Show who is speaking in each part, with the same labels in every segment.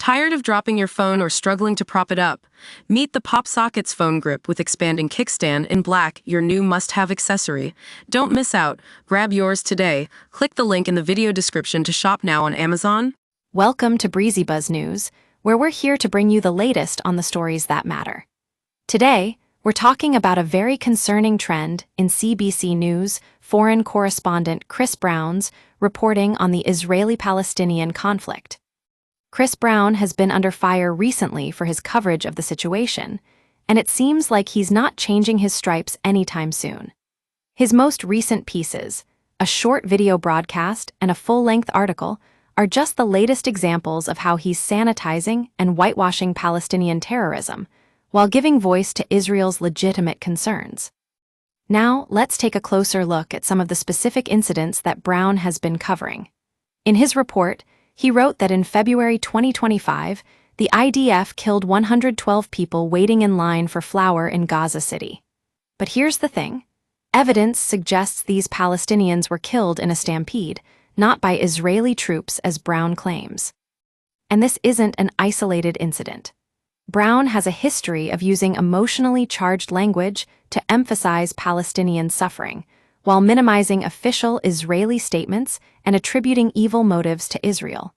Speaker 1: Tired of dropping your phone or struggling to prop it up? Meet the PopSockets phone grip with expanding kickstand in black, your new must-have accessory. Don't miss out. Grab yours today. Click the link in the video description to shop now on Amazon.
Speaker 2: Welcome to Breezy Buzz News, where we're here to bring you the latest on the stories that matter. Today, we're talking about a very concerning trend in CBC News foreign correspondent Chris Brown's reporting on the Israeli-Palestinian conflict. Chris Brown has been under fire recently for his coverage of the situation, and it seems like he's not changing his stripes anytime soon. His most recent pieces, a short video broadcast and a full-length article, are just the latest examples of how he's sanitizing and whitewashing Palestinian terrorism, while giving voice to Israel's legitimate concerns. Now, let's take a closer look at some of the specific incidents that Brown has been covering. In his report, he wrote that in February 2025, the IDF killed 112 people waiting in line for flour in Gaza City. But here's the thing. Evidence suggests these Palestinians were killed in a stampede, not by Israeli troops as Brown claims. And this isn't an isolated incident. Brown has a history of using emotionally charged language to emphasize Palestinian suffering, while minimizing official Israeli statements and attributing evil motives to Israel.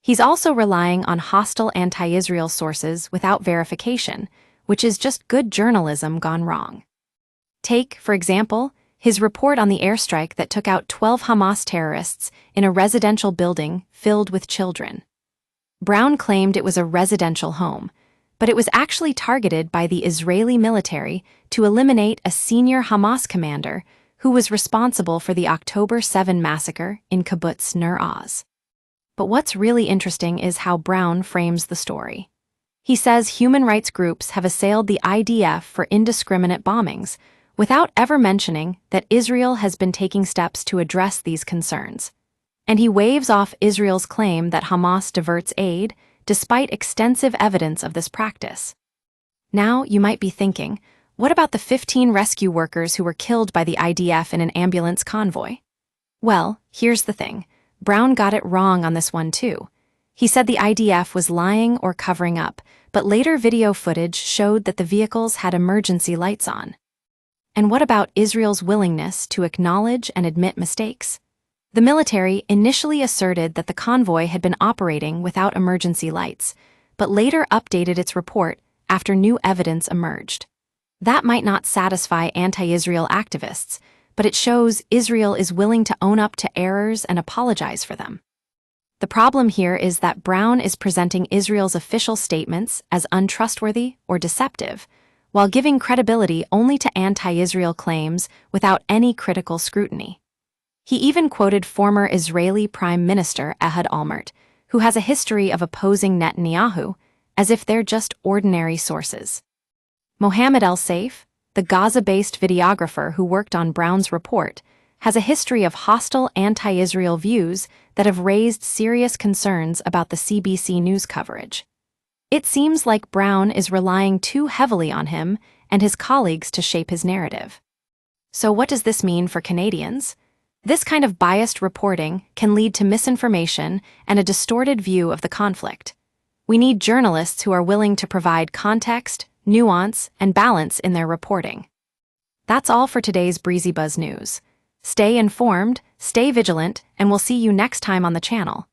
Speaker 2: He's also relying on hostile anti-Israel sources without verification, which is just good journalism gone wrong. Take, for example, his report on the airstrike that took out 12 Hamas terrorists in a residential building filled with children. Brown claimed it was a residential home, but it was actually targeted by the Israeli military to eliminate a senior Hamas commander who was responsible for the October 7 massacre in Kibbutz Nir Oz. But what's really interesting is how Brown frames the story. He says human rights groups have assailed the IDF for indiscriminate bombings, without ever mentioning that Israel has been taking steps to address these concerns. And he waves off Israel's claim that Hamas diverts aid, despite extensive evidence of this practice. Now, you might be thinking, what about the 15 rescue workers who were killed by the IDF in an ambulance convoy? Well, here's the thing. Brown got it wrong on this one too. He said the IDF was lying or covering up, but later video footage showed that the vehicles had emergency lights on. And what about Israel's willingness to acknowledge and admit mistakes? The military initially asserted that the convoy had been operating without emergency lights, but later updated its report after new evidence emerged. That might not satisfy anti-Israel activists, but it shows Israel is willing to own up to errors and apologize for them. The problem here is that Brown is presenting Israel's official statements as untrustworthy or deceptive, while giving credibility only to anti-Israel claims without any critical scrutiny. He even quoted former Israeli Prime Minister Ehud Olmert, who has a history of opposing Netanyahu, as if they're just ordinary sources. Mohammed El-Saif, the Gaza-based videographer who worked on Brown's report, has a history of hostile anti-Israel views that have raised serious concerns about the CBC News coverage. It seems like Brown is relying too heavily on him and his colleagues to shape his narrative. So what does this mean for Canadians? This kind of biased reporting can lead to misinformation and a distorted view of the conflict. We need journalists who are willing to provide context, nuance, and balance in their reporting. That's all for today's Breezy Buzz News. Stay informed, stay vigilant, and we'll see you next time on the channel.